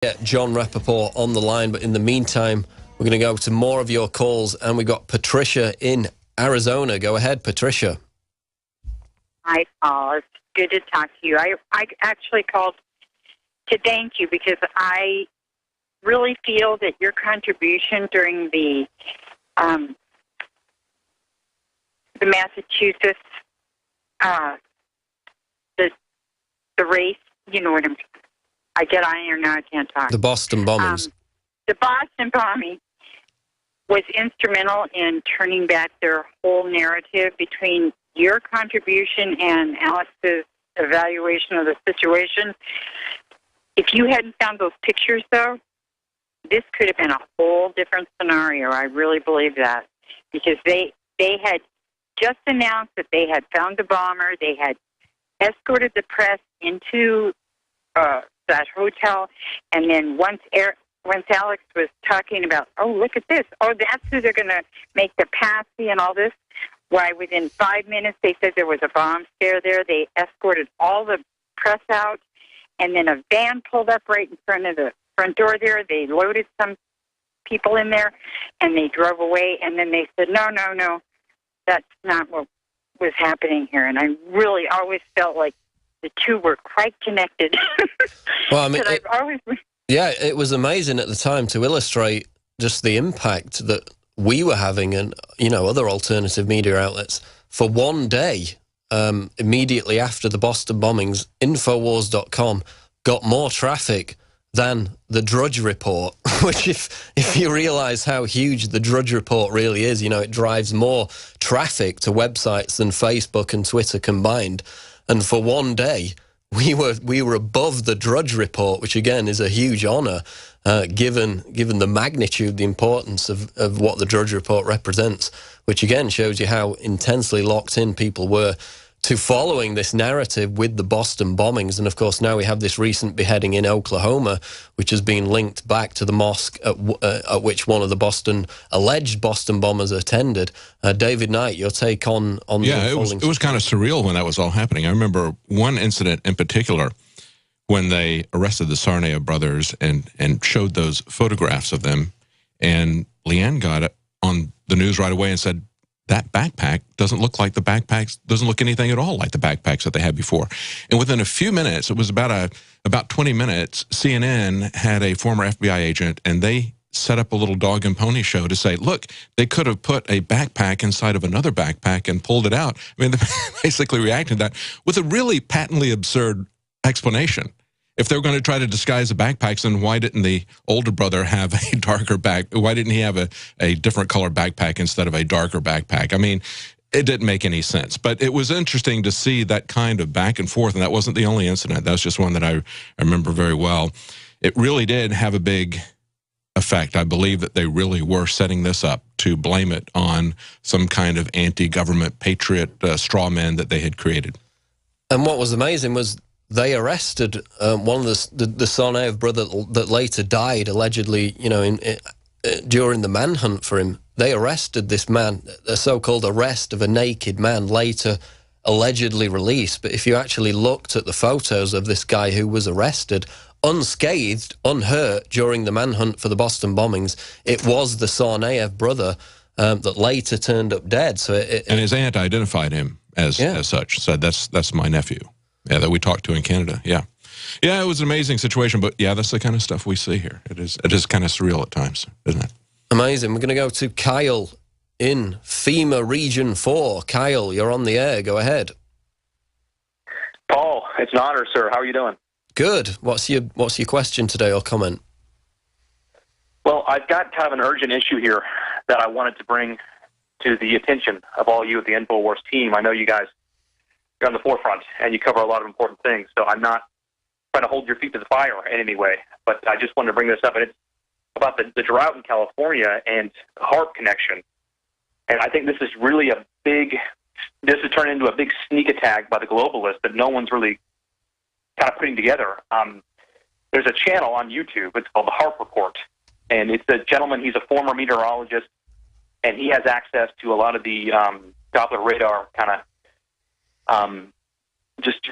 Get John Rappaport on the line, but in the meantime, we're going to go to more of your calls, and we got Patricia in Arizona. Go ahead, Patricia. Hi, Paul. It's good to talk to you. I actually called to thank you because I really feel that your contribution during the Massachusetts the race, you know what I get iron now, I can't talk. The Boston bombings. The Boston bombing was instrumental in turning back their whole narrative. Between your contribution and Alex's evaluation of the situation. If you hadn't found those pictures, though, this could have been a whole different scenario. I really believe that. Because they had just announced that they had found the bomber. They had escorted the press into that hotel. And then once Alex was talking about, oh, look at this. Oh, that's who they're going to make the patsy and all this. Why, within 5 minutes, they said there was a bomb scare there. They escorted all the press out. And then a van pulled up right in front of the front door there. They loaded some people in there, and they drove away. And then they said, no, that's not what was happening here. And I really always felt like the two were quite connected. Well, I mean, it was amazing at the time to illustrate just the impact that we were having and, other alternative media outlets. For one day, immediately after the Boston bombings, Infowars.com got more traffic than the Drudge Report, which if you realize how huge the Drudge Report really is, it drives more traffic to websites than Facebook and Twitter combined. And for one day, we were above the Drudge Report, which again is a huge honor, given the magnitude, the importance of what the Drudge Report represents, which again shows you how intensely locked in people were to following this narrative with the Boston bombings. And of course, now we have this recent beheading in Oklahoma, which has been linked back to the mosque at which one of the alleged Boston bombers attended. David Knight, your take on it was kind of surreal when that was all happening. I remember one incident in particular when they arrested the Sarnaev brothers and showed those photographs of them, and Leanne got it on the news right away and said, that backpack doesn't look like doesn't look anything at all like the backpacks that they had before. And within a few minutes, it was about 20 minutes, CNN had a former FBI agent, and they set up a little dog and pony show to say, look, they could have put a backpack inside of another backpack and pulled it out. I mean, they basically reacted to that with a really patently absurd explanation. If they were going to try to disguise the backpacks, then why didn't the older brother have a darker why didn't he have a different color backpack instead of a darker backpack? I mean, it didn't make any sense. But it was interesting to see that kind of back and forth, and that wasn't the only incident. That was just one that I remember very well. It really did have a big effect. I believe that they really were setting this up to blame it on some kind of anti-government patriot straw man that they had created. And what was amazing was they arrested one of the Sarnaev brother that later died, allegedly, during the manhunt for him. They arrested this man, a so-called arrest of a naked man, later allegedly released. But if you actually looked at the photos of this guy who was arrested, unscathed, unhurt during the manhunt for the Boston bombings, it was the Sarnaev brother that later turned up dead. So and his aunt identified him as such. Said that's my nephew. Yeah, that we talked to in Canada. Yeah, it was an amazing situation. But yeah, that's the kind of stuff we see here. It is kind of surreal at times, isn't it? Amazing. We're going to go to Kyle in FEMA Region 4. Kyle, you're on the air. Go ahead. Paul, it's an honor, sir. How are you doing? Good. What's your question today or comment? Well, I've got kind of an urgent issue here that I wanted to bring to the attention of all you at the InfoWars team. I know you guys are on the forefront, and you cover a lot of important things, so I'm not trying to hold your feet to the fire in any way, but I just wanted to bring this up, and it's about the drought in California and the HARP connection. And I think this is really this has turned into a big sneak attack by the globalists that no one's really kind of putting together. There's a channel on YouTube, it's called the HARP Report, and it's a gentleman, he's a former meteorologist, and he has access to a lot of the Doppler radar kind of just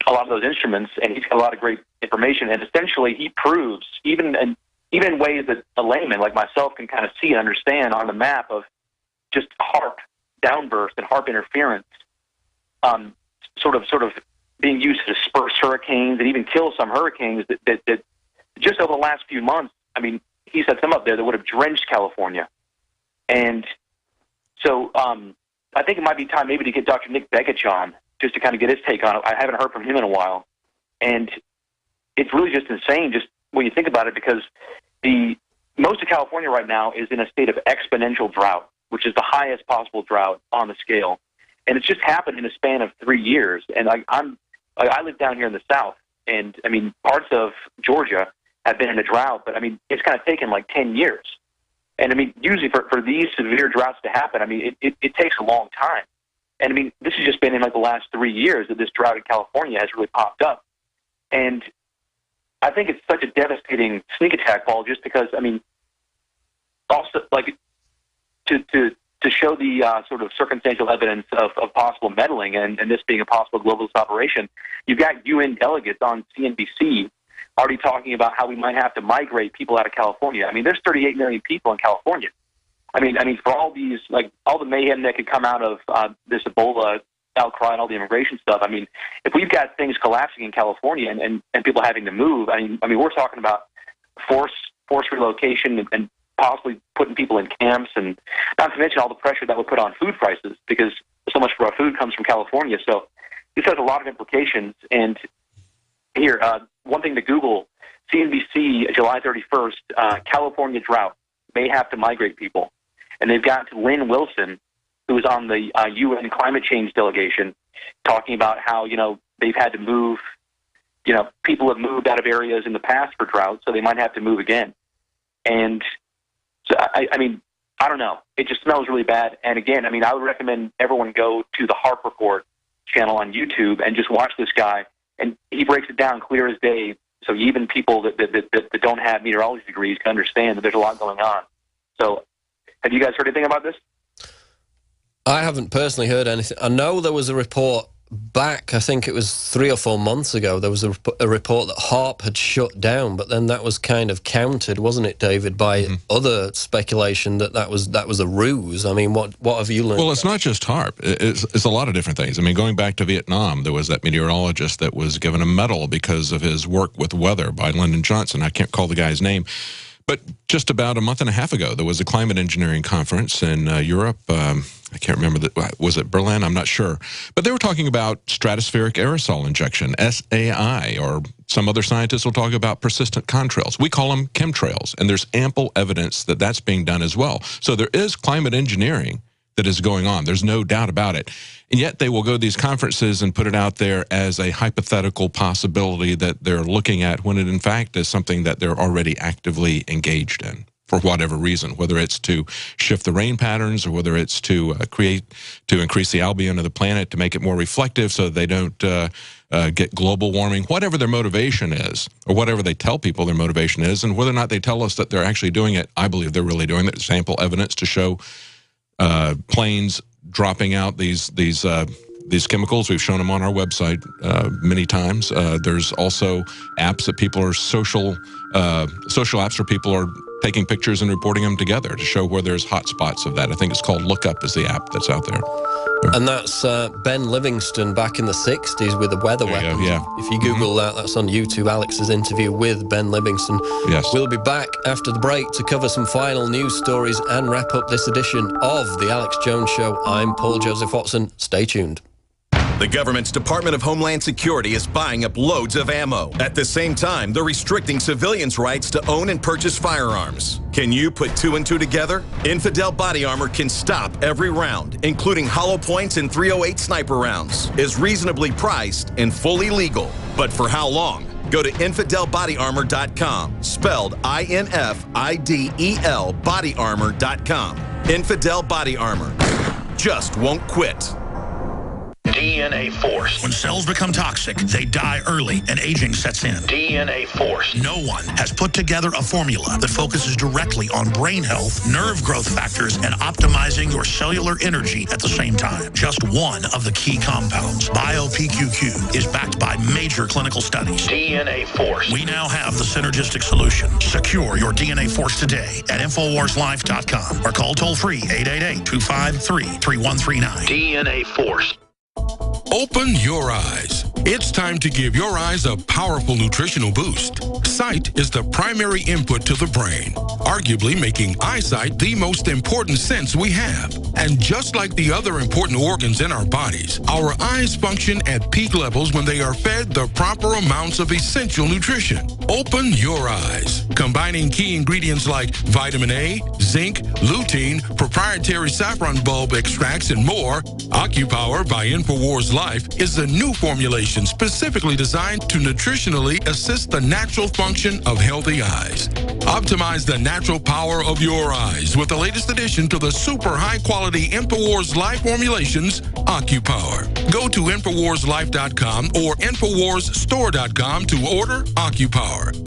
a lot of those instruments, and he's got a lot of great information. And essentially, he proves, even in ways that a layman like myself can kind of see and understand on the map of just HARP downburst and HARP interference, sort of being used to disperse hurricanes and even kill some hurricanes that just over the last few months, I mean, he set some up there that would have drenched California. And so I think it might be time maybe to get Dr. Nick Begich on, just to kind of get his take on it. I haven't heard from him in a while. And it's really just insane just when you think about it, because most of California right now is in a state of exponential drought, which is the highest possible drought on the scale. And it's just happened in a span of 3 years. And I live down here in the South, and I mean, parts of Georgia have been in a drought, but I mean, it's kind of taken like 10 years. And I mean, usually for these severe droughts to happen, I mean, it takes a long time. And I mean, this has just been in like the last 3 years that this drought in California has really popped up. And I think it's such a devastating sneak attack, Paul, just because, I mean, also like to show the sort of circumstantial evidence of possible meddling and this being a possible globalist operation, you've got UN delegates on CNBC already talking about how we might have to migrate people out of California. I mean, there's 38 million people in California. I mean, for all these, like, all the mayhem that could come out of this Ebola outcry and all the immigration stuff, I mean, if we've got things collapsing in California and people having to move, I mean, we're talking about forced relocation and possibly putting people in camps, and not to mention all the pressure that would put on food prices, because so much of our food comes from California. So this has a lot of implications. And here, one thing to Google, CNBC, July 31st, California drought, may have to migrate people. And they've got Lynn Wilson, who was on the UN climate change delegation, talking about how, they've had to move, people have moved out of areas in the past for drought, so they might have to move again. And so, I mean, I don't know. It just smells really bad. And again, I mean, I would recommend everyone go to the HARP Report channel on YouTube and just watch this guy. And he breaks it down clear as day. So even people that don't have meteorology degrees can understand that there's a lot going on. So have you guys heard anything about this? I haven't personally heard anything. I know there was a report back, I think it was 3 or 4 months ago, there was a report that HARP had shut down, but then that was kind of countered, wasn't it, David, by other speculation that was a ruse. I mean, what have you learned? Well, it's not just HARP. It's a lot of different things. I mean, going back to Vietnam, there was that meteorologist that was given a medal because of his work with weather by Lyndon Johnson. I can't call the guy's name. But just about a month and a half ago, there was a climate engineering conference in Europe. I can't remember, was it Berlin? I'm not sure. But they were talking about stratospheric aerosol injection, SAI, or some other scientists will talk about persistent contrails. We call them chemtrails, and there's ample evidence that that's being done as well. So there is climate engineering that is going on. There's no doubt about it. And yet they will go to these conferences and put it out there as a hypothetical possibility that they're looking at, when it in fact is something that they're already actively engaged in for whatever reason, whether it's to shift the rain patterns or whether it's to increase the albedo of the planet to make it more reflective so they don't get global warming, whatever their motivation is, or whatever they tell people their motivation is, and whether or not they tell us that they're actually doing it. I believe they're really doing it. There's ample evidence to show planes dropping out these chemicals. We've shown them on our website many times. There's also apps that people are social apps where people are taking pictures and reporting them together to show where there's hot spots of that. I think it's called Lookup is the app that's out there. And that's Ben Livingston back in the 60s with the weather weapons. Yeah. If you Google that's on YouTube, Alex's interview with Ben Livingston. Yes. We'll be back after the break to cover some final news stories and wrap up this edition of The Alex Jones Show. I'm Paul Joseph Watson. Stay tuned. The government's Department of Homeland Security is buying up loads of ammo. At the same time, they're restricting civilians' rights to own and purchase firearms. Can you put 2 and 2 together? Infidel Body Armor can stop every round, including hollow points and .308 sniper rounds, is reasonably priced and fully legal. But for how long? Go to InfidelBodyArmor.com, spelled INFIDEL bodyarmor.com. Infidel Body Armor just won't quit. DNA Force. When cells become toxic, they die early and aging sets in. DNA Force. No one has put together a formula that focuses directly on brain health, nerve growth factors, and optimizing your cellular energy at the same time. Just one of the key compounds, BioPQQ, is backed by major clinical studies. DNA Force. We now have the synergistic solution. Secure your DNA Force today at InfoWarsLife.com or call toll-free 888-253-3139. DNA Force. Open your eyes. It's time to give your eyes a powerful nutritional boost. Sight is the primary input to the brain, arguably making eyesight the most important sense we have. And just like the other important organs in our bodies, our eyes function at peak levels when they are fed the proper amounts of essential nutrition. Open your eyes. Combining key ingredients like vitamin A, zinc, lutein, proprietary saffron bulb extracts, and more, OcuPower by InfoWars Life is a new formulation specifically designed to nutritionally assist the natural function of healthy eyes. Optimize the natural power of your eyes with the latest addition to the super high-quality InfoWars Life formulations, OcuPower. Go to InfoWarsLife.com or InfoWarsStore.com to order OcuPower.